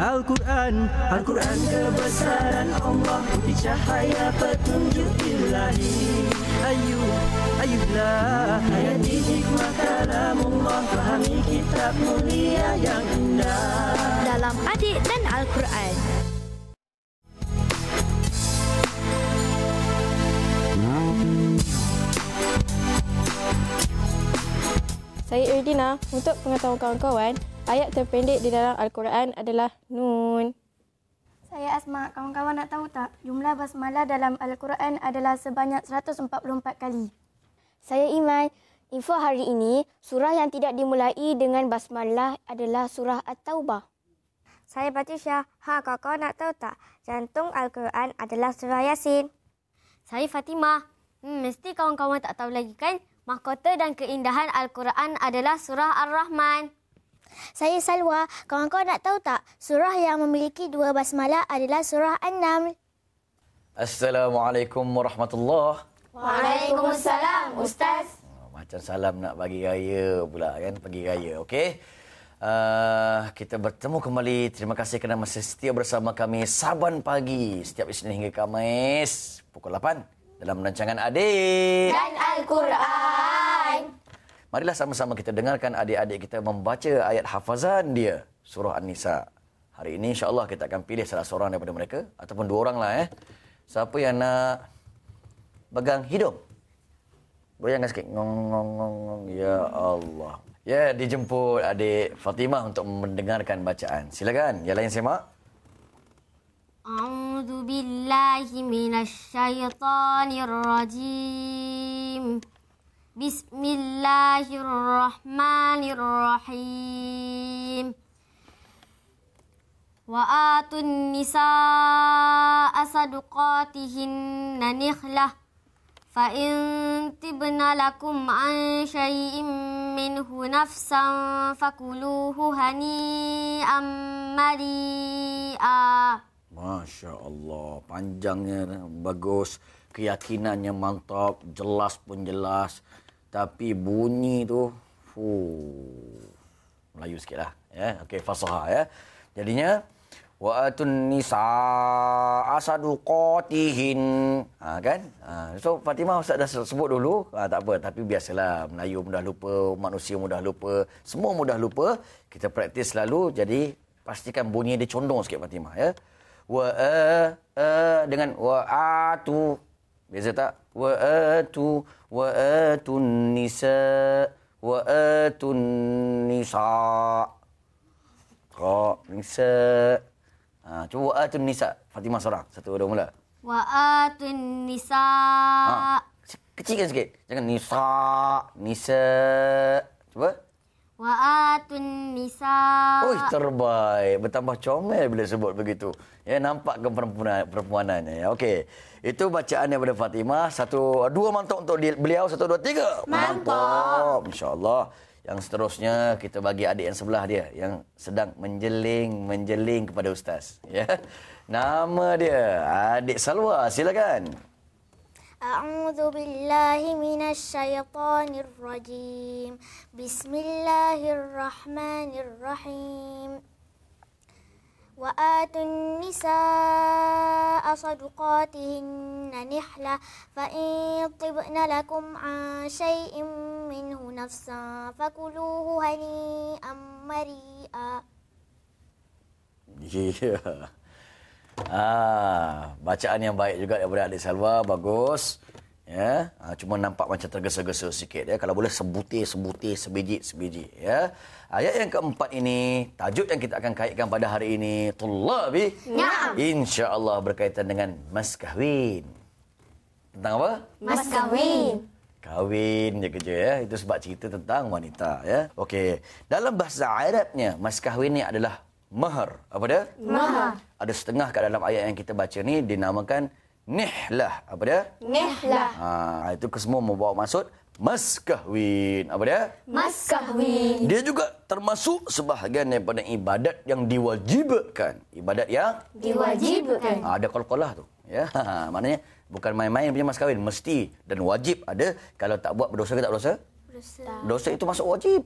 Al-Quran, Al-Quran kebesaran Allah, putih cahaya petunjuk ilahi. Ayuhlah, hayati hikmah kalamullah, fahami kitab mulia yang indah. Dalam Adik dan Al-Quran. Saya Erdina. Untuk pengetahuan kawan-kawan, ayat terpendek di dalam Al-Quran adalah Nun. Saya Asma. Kawan-kawan nak tahu tak, jumlah basmalah dalam Al-Quran adalah sebanyak 144 kali. Saya Iman. Info hari ini, surah yang tidak dimulai dengan basmalah adalah surah At-Taubah. Saya Batisha. Kakak nak tahu tak, jantung Al-Quran adalah surah Yasin. Saya Fatimah. Mesti kawan-kawan tak tahu lagi kan? Mahkota dan keindahan Al-Quran adalah surah Ar-Rahman. Saya Salwa. Kawan-kawan nak tahu tak, surah yang memiliki 2 basmalah adalah surah An-Naml. Assalamualaikum warahmatullahi. Waalaikumsalam, Ustaz. Macam salam nak bagi raya pula kan, pagi raya. Okey. Kita bertemu kembali. Terima kasih kerana masih setia bersama kami Saban Pagi setiap Isnin hingga Khamis pukul 8 dalam rancangan Adik Dan Al-Quran. Marilah sama-sama kita dengarkan adik-adik kita membaca ayat hafazan dia, surah An-Nisa. Hari ini insya-Allah kita akan pilih salah seorang daripada mereka ataupun 2 orang lah. Siapa yang nak pegang hidung? Goyangkan sikit. Ngong ngong ngong ngong. Ya Allah. Ya, dijemput adik Fatimah untuk mendengarkan bacaan. Silakan. Yang lain semak. A'udzu billahi minasyaitonir rajim. Bismillahirrahmanirrahim. Wa atun nisaa saduqatihinna nihlah fa in tibna lakum an syai'in minhu nafsan fakuluhu hani'an mari'a. Masya Allah, panjangnya bagus, keyakinannya mantap, jelas pun jelas. Tapi bunyi tu, Melayu sikitlah. Ya, okey, fasaha ya. Jadinya, wa atun nisaa saduqatihin. Kan? So Fatimah Ustaz dah sebut dulu. Tak apa, tapi biasalah, Melayu mudah lupa, manusia mudah lupa, semua mudah lupa. Kita praktis selalu, jadi pastikan bunyi dia condong sikit Fatimah ya. Wa dengan wa atu. Biasa tak? Wa atun nisa nisa. Cuba wa atun nisa. Fatimah seorang. 1, 2 mula. Wa atun nisa. Kecilkan sikit. Jangan nisa. Cuba. Wa atun nisa. Terbaik. Bertambah comel bila sebut begitu. Ya, nampak ke perempuanannya. Ya, okey. Itu bacaan daripada Fatimah. 1, 2 mantap untuk beliau. 1, 2, 3. Mantap. InsyaAllah. Yang seterusnya kita bagi adik yang sebelah dia yang sedang menjeling kepada Ustaz. Ya. Nama dia Adik Salwa. Silakan. A'udzu billahi minasyaitonir rajim. Bismillahirrahmanirrahim. Wa atun nisaa saduqatihinna nihlah fa in tibna lakum an syai'in minhu nafsan fakuluhu hani'an mari'a. Ya. Bacaan yang baik juga daripada Adik Salwa, bagus. Ya, cuma nampak macam tergesa-gesa sikit ya. Kalau boleh sebutir sebiji ya. Ayat yang keempat ini, tajuk yang kita akan kaitkan pada hari ini, Tullabi. Naam. Insya-Allah berkaitan dengan mas kahwin. Tentang apa? Mas kahwin. Kahwin je kerja ya. Itu sebab cerita tentang wanita ya. Okey. Dalam bahasa Arabnya, mas kahwin ni adalah mahar. Apa dia? Mahar. Ada setengah kat dalam ayat yang kita baca ni dinamakan nihlah. Apa dia? Nihlah. Itu kesemua membawa maksud mas kahwin. Apa dia? Mas kahwin. Dia juga termasuk sebahagian daripada ibadat yang diwajibkan. Ibadat yang diwajibkan. ada qalqalah tu. Ya, maknanya bukan main-main punya mas kahwin, mesti dan wajib ada. Kalau tak buat berdosa ke tak berdosa? Berdosa. Dosa itu masuk wajib.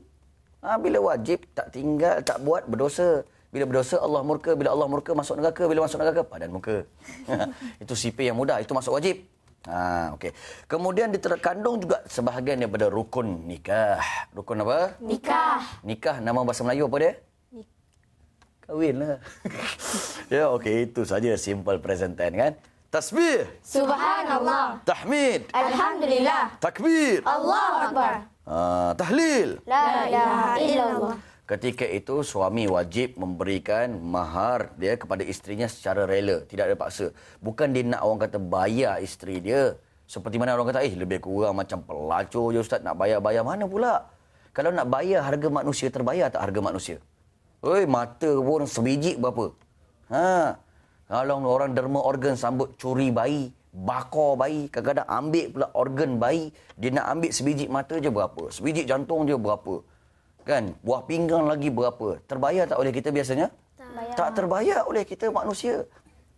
Bila wajib tak tinggal, tak buat berdosa. Bila berdosa, Allah murka. Bila Allah murka, masuk neraka. Bila masuk neraka, padan muka. Itu sipir yang mudah. Itu masuk wajib. Okey. Kemudian terkandung juga sebahagian daripada rukun nikah. Rukun apa? Nikah. Nama bahasa Melayu apa dia? Kahwin lah. Ya, okey. Itu saja simple present tense kan. Tasbih. Subhanallah. Tahmid. Alhamdulillah. Takbir. Allahu Akbar. Tahlil. La ilaha illallah. Ketika itu suami wajib memberikan mahar dia kepada isterinya secara rela, tidak ada paksa. Bukan dia nak orang kata bayar isteri dia. Seperti mana orang kata, lebih kurang macam pelacur je ustaz, nak bayar-bayar mana pula? Kalau nak bayar harga manusia, terbayar tak harga manusia? Mata pun sebiji berapa? Kalau orang derma organ sambut curi bayi, bakar bayi, kadang-kadang ambil pula organ bayi, dia nak ambil sebiji mata je berapa? Sebiji jantung je berapa? Kan? Buah pinggang lagi berapa? Terbayar tak oleh kita biasanya? Tak terbayar oleh kita manusia.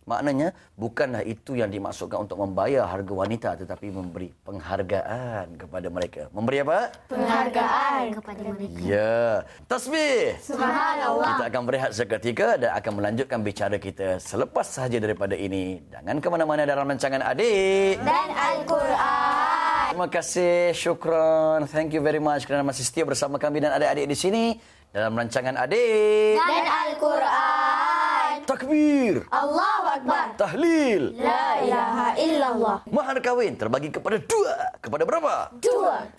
Maknanya, bukanlah itu yang dimaksudkan untuk membayar harga wanita, tetapi memberi penghargaan kepada mereka. Memberi apa? Penghargaan kepada mereka. Ya. Tasbih. Subhanallah. Kita akan berehat seketika dan akan melanjutkan bicara kita selepas sahaja daripada ini. Jangan ke mana-mana dalam rancangan Adik Dan Al-Quran. Terima kasih, syukran. Thank you very much kerana masih setia bersama kami dan adik-adik di sini dalam rancangan Adik Dan Al-Quran. Takbir. Allahu Akbar. Tahlil. La ilaha illallah. Mahar kahwin terbagi kepada dua. Kepada berapa?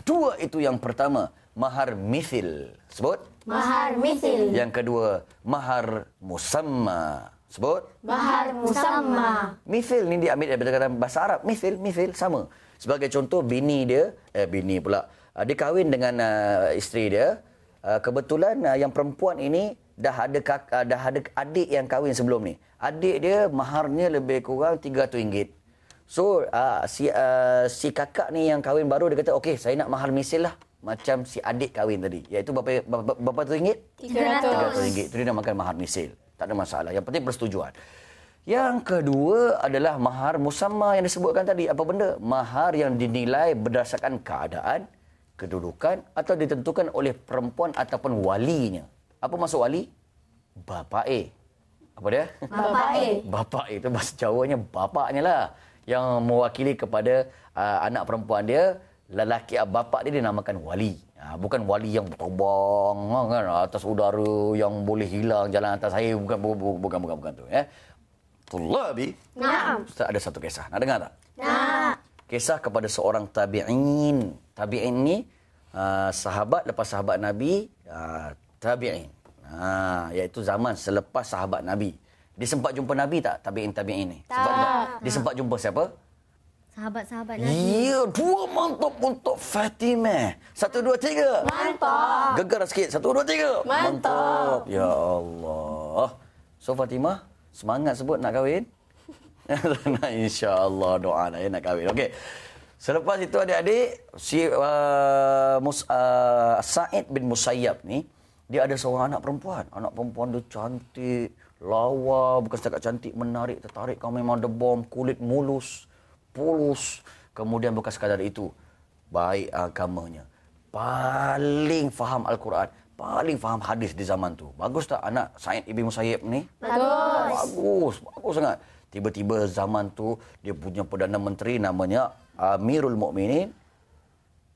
Dua itu yang pertama, mahar mithil. Sebut. Mahar mithil. Yang kedua, mahar musamma. Sebut. Mahar musamma. Mithil ni diambil daripada kata bahasa Arab. Mithil sama. Sebagai contoh, bini dia, dia kahwin dengan isteri dia. Kebetulan yang perempuan ini dah ada adik yang kahwin sebelum ni. Adik dia maharnya lebih kurang RM300. So si kakak ni yang kahwin baru, dia kata, okey, saya nak mahar misil lah macam si adik kahwin tadi, iaitu berapa tu ringgit? RM300. Itu dia nak makan mahar misil. Tak ada masalah. Yang penting persetujuan. Yang kedua adalah mahar musamma yang disebutkan tadi. Apa benda? Mahar yang dinilai berdasarkan keadaan, kedudukan atau ditentukan oleh perempuan ataupun walinya. Apa maksud wali? Bapak Apa dia? Bapak itu bahasa Jawanya bapaknya lah. Yang mewakili kepada anak perempuan dia, lelaki bapak dia dinamakan wali. Bukan wali yang terbang kan, atas udara yang boleh hilang jalan atas air. Bukan tu. Tullabi. Naam. Ustaz ada satu kisah. Nak dengar tak? Nak. Kisah kepada seorang tabi'in. Tabi'in ni sahabat lepas sahabat Nabi, tabi'in. Iaitu zaman selepas sahabat Nabi. Dia sempat jumpa Nabi tak tabi'in ni? Dia sempat jumpa siapa? Sahabat-sahabat Nabi. Ya, dua mantap untuk Fatimah. 1, 2, 3. Mantap. Gegar sikit. 1, 2, 3. Mantap. Ya Allah. So Fatimah, semangat sebut nak kahwin. InsyaAllah doa lah nak kahwin. Okey. Selepas itu adik-adik, si Sa'id bin Musayyab ni, dia ada seorang anak perempuan. Anak perempuan dia cantik, lawa, bukan setakat cantik, menarik, tertarik. Kau memang debom, kulit mulus, pulus. Kemudian bukan sekadar itu, baik agamanya. Paling faham Al-Quran. Paling faham hadis di zaman tu. Bagus tak anak Sa'id bin Musayyab ni? Bagus sangat. Tiba-tiba zaman tu dia punya Perdana Menteri namanya Amirul Mukminin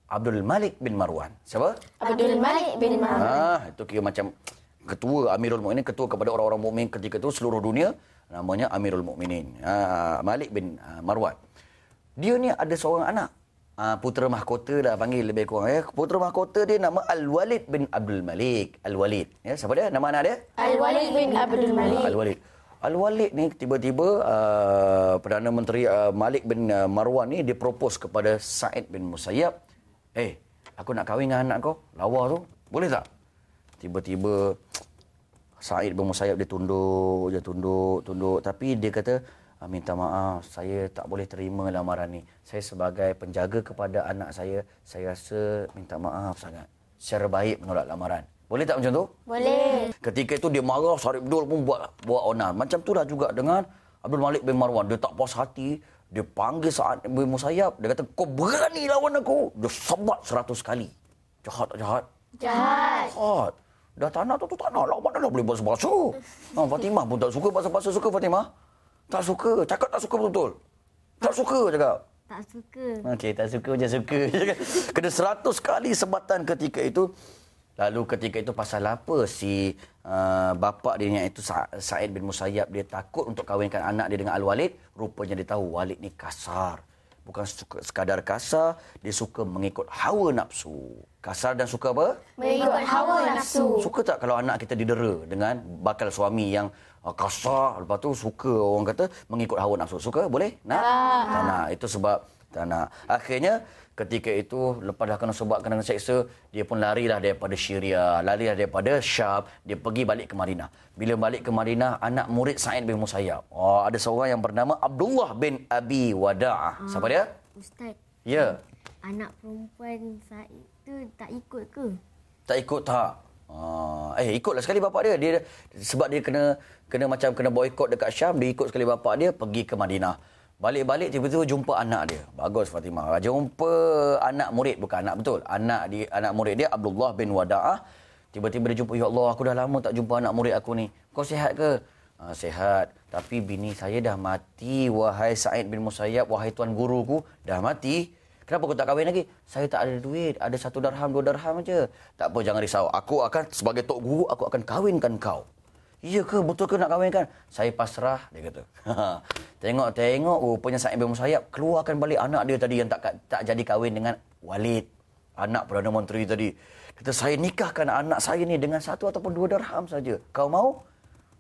Abdul Malik bin Marwan. Siapa? Abdul Malik bin Marwan. Itu kira macam ketua Amirul Mukminin, ketua kepada orang-orang mukmin ketika itu seluruh dunia, namanya Amirul Mukminin. Malik bin Marwan. Dia ni ada seorang anak. Putera mahkota dah panggil lebih kurang ya. Putera mahkota dia nama Al-Walid bin Abdul Malik. Al-Walid. Ya, siapa dia? Nama anak dia? Al-Walid bin Abdul Malik. Al-Walid. Al-Walid ni tiba-tiba Perdana Menteri Malik bin Marwan ni dia propose kepada Sa'id bin Musayyab, aku nak kahwin dengan anak kau, lawa tu, boleh tak? Tiba-tiba Sa'id bin Musayyab dia tunduk, tapi dia kata, minta maaf, saya tak boleh terima lamaran ni. Saya sebagai penjaga kepada anak saya rasa minta maaf sangat. Secara baik menolak lamaran. Boleh tak macam tu? Boleh. Ketika itu dia marah, Sarip Abdul pun buat onar. Macam itulah juga dengan Abdul Malik bin Marwan. Dia tak puas hati, dia panggil Sa'id bin Musayyab. Dia kata, kau berani lawan aku? Dia sebat 100 kali. Jahat tak jahat? Jahat. Dah tak nak tu tak nak lah. Mana dah boleh basuh-basuh. Fatimah pun tak suka basuh-basuh. Suka Fatimah? Tak suka. Cakap tak suka betul. Tak suka cakap. Tak suka. Okey, tak suka macam suka. Kena 100 kali sebatan ketika itu. Lalu ketika itu pasal apa si bapa dia yang itu Sa'id bin Musayyab dia takut untuk kahwinkan anak dia dengan Al-Walid. Rupanya dia tahu Walid ni kasar. Bukan sekadar kasar, dia suka mengikut hawa nafsu. Kasar dan suka apa? Mengikut hawa nafsu. Suka tak kalau anak kita didera dengan bakal suami yang kasar, lepas tu suka orang kata mengikut hawa nafsu. Suka? Boleh? Nak? Tak nak. Itu sebab tak nak. Akhirnya ketika itu lepas dah kena sebab kena seksa, dia pun larilah daripada Syria, larilah daripada Syam, dia pergi balik ke Madinah. Bila balik ke Madinah, anak murid Sa'id bin Musayyab. Ada seorang yang bernama Abdullah bin Abi Wada'ah. Siapa dia? Ustaz. Ya. Anak perempuan Said tu tak ikut ke? Tak ikut tak? Ikutlah sekali bapak dia. Dia sebab dia kena macam kena boikot dekat Syam, dia ikut sekali bapak dia pergi ke Madinah. Balik-balik tiba-tiba jumpa anak dia. Bagus Fatimah. Jumpa anak murid, bukan anak betul. Anak murid dia Abdullah bin Wada'ah. Tiba-tiba dia jumpa, ya Allah, aku dah lama tak jumpa anak murid aku ni. Kau sihat ke? Sihat. Tapi bini saya dah mati, wahai Sa'id bin Musayyab, wahai tuan guruku, dah mati. Kenapa kau tak kahwin lagi? Saya tak ada duit. Ada 1 dirham, 2 dirham aja. Tak apa, jangan risau. Aku akan, sebagai tok guru, aku akan kahwinkan kau. Iya ke? Betul ke nak kahwinkan? Saya pasrah, dia kata. Tengok, rupanya Sa'id bin Musayyab keluarkan balik anak dia tadi yang tak jadi kahwin dengan Walid. Anak Perdana Menteri tadi. Kata, saya nikahkan anak saya ni dengan 1 ataupun 2 dirham saja. Kau mau?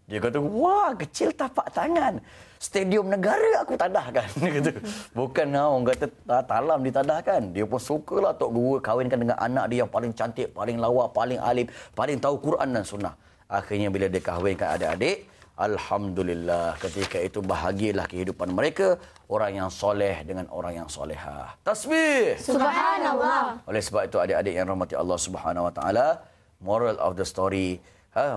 Dia kata, wah, kecil tapak tangan. Stadium negara aku tadahkan. Dia kata, bukan orang kata talam ditadahkan. Dia pun sukalah tok guru kahwinkan dengan anak dia yang paling cantik, paling lawa, paling alim, paling tahu Quran dan sunnah. Akhirnya bila dia kahwinkan adik-adik, alhamdulillah ketika itu bahagialah kehidupan mereka, orang yang soleh dengan orang yang solehah. Tasbih! Subhanallah. Oleh sebab itu adik-adik yang rahmati Allah Subhanahu Wa Taala, moral of the story,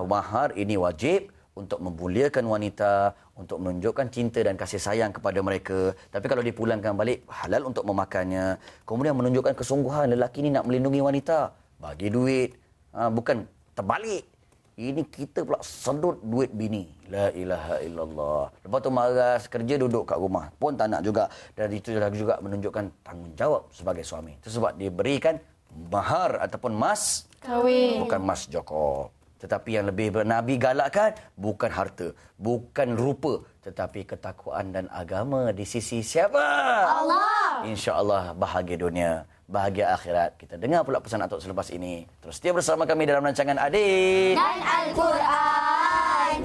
mahar ini wajib untuk memuliakan wanita, untuk menunjukkan cinta dan kasih sayang kepada mereka. Tapi kalau dipulangkan balik, halal untuk memakannya. Kemudian menunjukkan kesungguhan lelaki ni nak melindungi wanita, bagi duit, bukan terbalik. Ini kita pula sedut duit bini. La ilaha illallah. Lepas tu maras, kerja duduk kat rumah. Pun tak nak juga. Dan itu juga menunjukkan tanggungjawab sebagai suami. Itu sebab diberikan mahar ataupun mas Kahwin. Bukan mas Joko. Tetapi yang lebih Nabi galakkan bukan harta, bukan rupa, tetapi ketakwaan dan agama di sisi siapa? Allah. Insya-Allah bahagia dunia, bahagia akhirat. Kita dengar pula pesan Atuk selepas ini. Terus setia bersama kami dalam rancangan Adik Dan Al-Quran.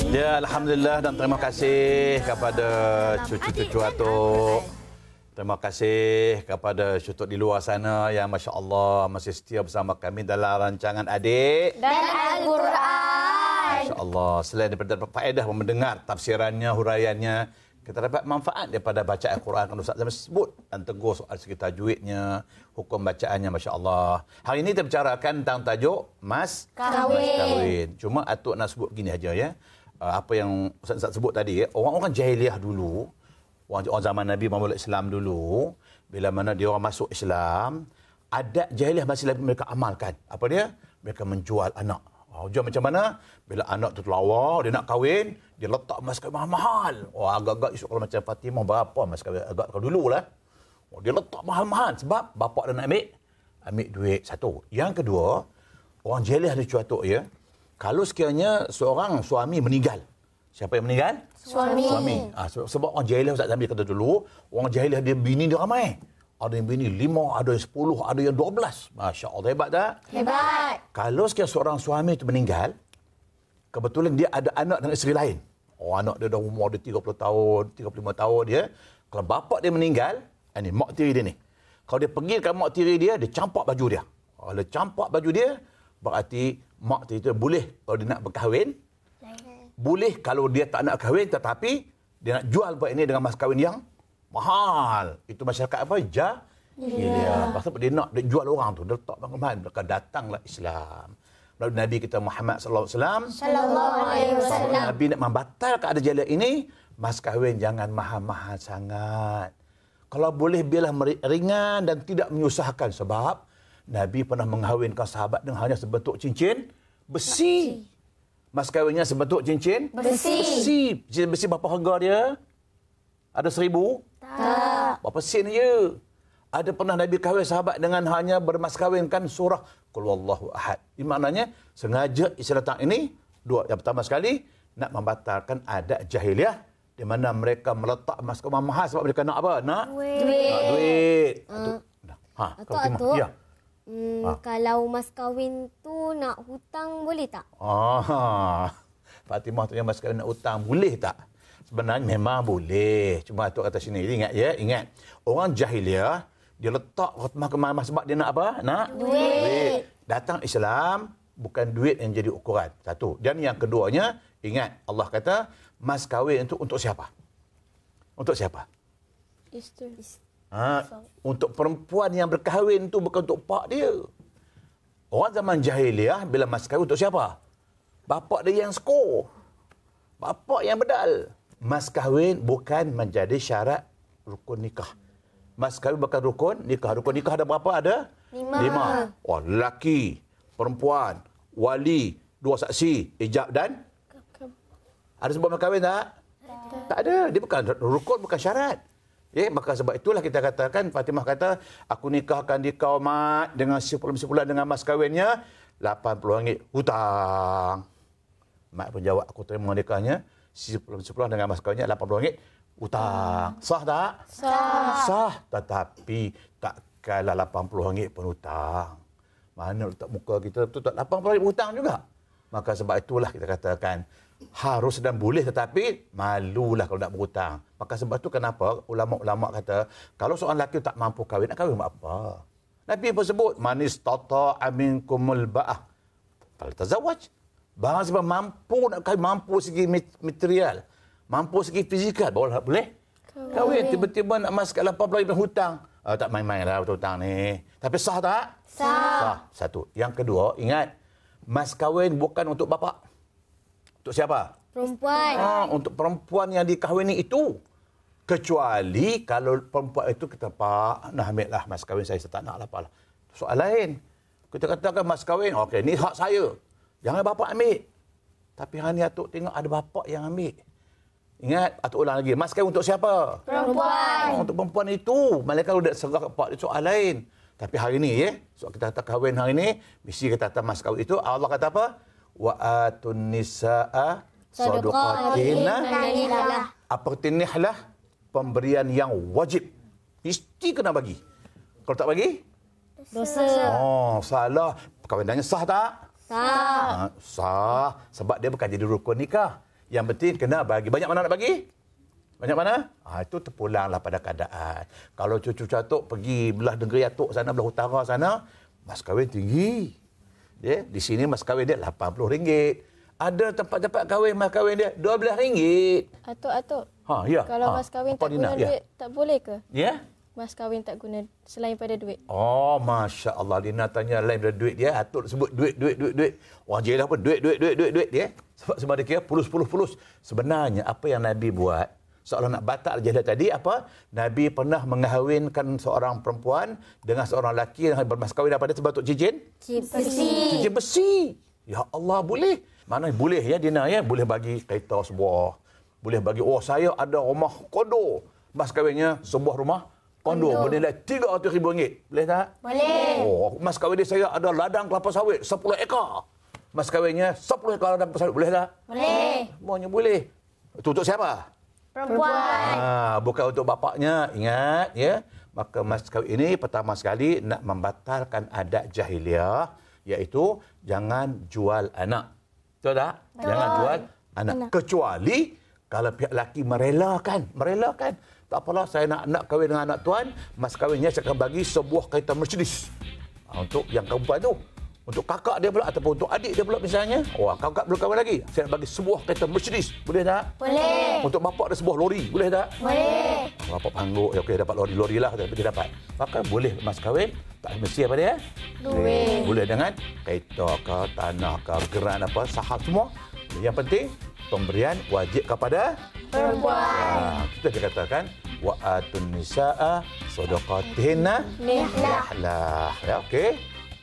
Ya, alhamdulillah dan terima kasih kepada cucu-cucu Atuk. Terima kasih kepada syutuk di luar sana yang Masya Allah masih setia bersama kami dalam rancangan Adik Dan Al-Quran. Masya Allah. Selain daripada dapat faedah mendengar tafsirannya, huraiannya, kita dapat manfaat daripada bacaan Al-Quran. Kan Ustaz Zaman sebut dan tegur soal segi tajwidnya, hukum bacaannya, Masya Allah. Hari ini kita bicarakan tentang tajuk Mas Kahwin. Cuma Atuk nak sebut begini aja ya. Apa yang Ustaz sebut tadi, orang-orang jahiliah dulu, orang zaman Nabi Muhammad Islam dulu, bila mana dia orang masuk Islam, adat jahiliah masih lagi mereka amalkan. Apa dia? Mereka menjual anak. Jual macam mana? Bila anak tu lawa, dia nak kahwin, dia letak mas kahwin mahal-mahal. Agak-agak isu kalau macam Fatimah, berapa mas kahwin? Agak kalau dululah. Dia letak mahal-mahal sebab bapak dia nak ambil duit satu. Yang kedua, orang jahiliah ada cuatuk ya. Kalau sekiranya seorang suami meninggal, siapa yang meninggal? Suami. Sebab orang jahiliah Ustaz Zamir kata dulu, orang jahiliah dia bini dia ramai. Ada yang bini 5, ada yang 10, ada yang 12. Masya Allah, hebat tak? Hebat. Kalau sekiranya seorang suami itu meninggal, kebetulan dia ada anak dengan isteri lain. Anak dia dah umur dia 30 tahun, 35 tahun dia. Kalau bapak dia meninggal, ini mak tiri dia ni. Kalau dia pergi ke mak tiri dia, dia campak baju dia. Kalau dia campak baju dia, berarti mak tiri dia boleh kalau dia nak berkahwin. Boleh kalau dia tak nak kahwin, tetapi dia nak jual buat ini dengan mas kahwin yang mahal. Itu masyarakat apa? Jahiliah. Pasal dia nak jual orang tu, dia letak mahal. Maka datanglah Islam. Lalu Nabi kita Muhammad sallallahu alaihi wasallam, Nabi nak membatalkan ada jahiliah ini, mas kahwin jangan mahal-mahal sangat. Kalau boleh biarlah ringan dan tidak menyusahkan, sebab Nabi pernah mengahwinkan sahabat dengan hanya sebentuk cincin besi. Mas kahwinnya sebentuk cincin besi. Cincin besi berapa harga dia? Ada 1,000? Tak. Berapa sen je? Ada pernah Nabi kahwin sahabat dengan hanya bermas kahwinkan surah Qul Huwallahu Ahad. Ini maknanya sengaja Islam datang ini dua. Yang pertama sekali nak membatalkan adat jahiliah di mana mereka meletak mas kawin mahal sebab mereka nak apa? Nak duit. Atuk. Ya. Kalau mas kahwin tu nak hutang boleh tak? Fatimah tu yang mas kahwin nak hutang boleh tak? Sebenarnya memang boleh. Cuma Atuk kata sini, ingat ya, ingat. Orang jahiliah, dia letak mahkamah sebab dia nak apa? Nak duit. Datang Islam, bukan duit yang jadi ukuran. Satu. Dan yang keduanya, ingat Allah kata, mas kahwin itu untuk siapa? Untuk siapa? Isteri. Untuk perempuan yang berkahwin itu bukan untuk pak dia. Orang zaman jahiliah, bila mas kahwin untuk siapa? Bapak dia yang skor. Bapak yang bedal. Mas kahwin bukan menjadi syarat rukun nikah. Mas kahwin bukan rukun nikah. Rukun nikah ada berapa? Ada 5. Oh, lelaki, perempuan, wali, 2 saksi, ijab dan ada sebab mas kahwin tak? Tak ada. Dia bukan rukun, bukan syarat. Maka sebab itulah kita katakan, Fatimah kata, aku nikahkan di kau mat dengan sebulan dengan mas kahwinnya RM80 hutang. Mat pun jawab, aku terima nikahnya sebulan dengan mas kahwinnya RM80 hutang. Sah tak? Sah. Tetapi tak kalah RM80 pun hutang. Mana letak muka kita tu tak RM80 hutang juga. Maka sebab itulah kita katakan harus dan boleh, tetapi malulah kalau nak berhutang. Maka sebab itu kenapa ulama-ulama kata kalau seorang lelaki tak mampu kahwin, nak kahwin buat apa? Nabi pun sebut man istata'a minkumul ba'ah faltazawwaj. Barang siapa mampu nak kahwin, mampu segi material, mampu segi fizikal, baru boleh kahwin. Tiba-tiba nak masuk RM80 hutang. Tak main-main lah hutang ni. Tapi sah tak? Sah. Satu. Yang kedua, ingat, mas kahwin bukan untuk bapa. Untuk siapa? Perempuan. Untuk perempuan yang dikahwini itu. Kecuali kalau perempuan itu kata, Pak, nak ambil lah mas kahwin saya tak nak lah, Pak. Soal lain. Kita katakan mas kahwin, okey, ni hak saya. Jangan bapa ambil. Tapi hari ni Atuk tengok ada bapa yang ambil. Ingat, Atuk ulang lagi. Mas kahwin untuk siapa? Perempuan. Untuk perempuan itu. Malaikat sudah serah ke pak, itu soal lain. Tapi hari ni, so kita kata kahwin hari ni, mesti kita kata mas kahwin itu, Allah kata apa? Wa atun nisaa sadaqatina. Apa tinihlah? Pemberian yang wajib. Mesti kena bagi. Kalau tak bagi? Dosa. Salah. Perkahwinannya sah tak? Sah. Sah. Sebab dia bukan jadi rukun nikah. Yang penting kena bagi. Banyak mana nak bagi? Banyak mana? Itu terpulanglah pada keadaan. Kalau cucu Atuk pergi belah negeri Atuk sana, belah utara sana, mas kahwin tinggi. Di sini mas kahwin dia RM80. Ada tempat-tempat kahwin, mas kahwin dia RM12. Atuk. Ya. Kalau mas kahwin tak guna duit, tak boleh ke? Ya. Mas kahwin tak guna selain pada duit. Oh, Masya Allah. Lina tanya lain daripada duit dia. Atuk sebut duit. Orang jelah pun duit dia. Sebab dia kira pulus. Sebenarnya apa yang Nabi buat, seolah nak batal jahiliah tadi, apa? Nabi pernah mengahwinkan seorang perempuan dengan seorang lelaki yang bermas kahwin daripada sebatuk cincin besi. Ya Allah, boleh. Mana boleh ya Dina ya? Boleh bagi kereta sebuah. Boleh bagi, saya ada rumah kondo. Mas kahwinnya sebuah rumah kondo. Bernilai RM300,000. Boleh tak? Boleh. Mas kahwin dia saya ada ladang kelapa sawit 10 ekar. Mas kahwinnya 10 ekar ladang kelapa sawit. Boleh tak? Boleh. Semuanya boleh. Itu untuk siapa? Perempuan. Bukan untuk bapaknya. Ingat ya. Maka mas kahwin ini pertama sekali nak membatalkan adat jahiliah, iaitu jangan jual anak. Betul tak? Jangan jual anak. Kecuali kalau pihak lelaki merelakan. Tak apalah, saya nak kahwin dengan anak tuan, mas kahwinnya saya akan bagi sebuah kereta Mercedes. Untuk yang perempuan tu. Untuk kakak dia pula ataupun untuk adik dia pula misalnya. Kakak belum kahwin lagi. Saya nak bagi sebuah kereta Mercedes. Boleh tak? Boleh. Untuk bapak ada sebuah lori. Boleh tak? Boleh. Bapak pangguk, okey dapat lori lah, tapi dia dapat. Maka boleh mas kahwin, tak mesti apa dia? Duit. Boleh dengan kereta ke, tanah ke, geran apa, saham semua. Yang penting pemberian wajib kepada perempuan. Kita dikatakan wa atun nisaa sadaqatihinna nihlah. Ya, okey.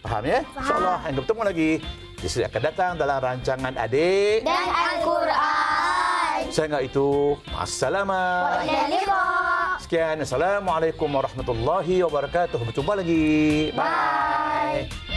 Faham ya? InsyaAllah. Yang bertemu lagi di sini akan datang dalam rancangan Adik Dan Al-Quran. Saya ingat itu. Assalamualaikum. Sekian. Assalamualaikum warahmatullahi wabarakatuh. Berjumpa lagi. Bye.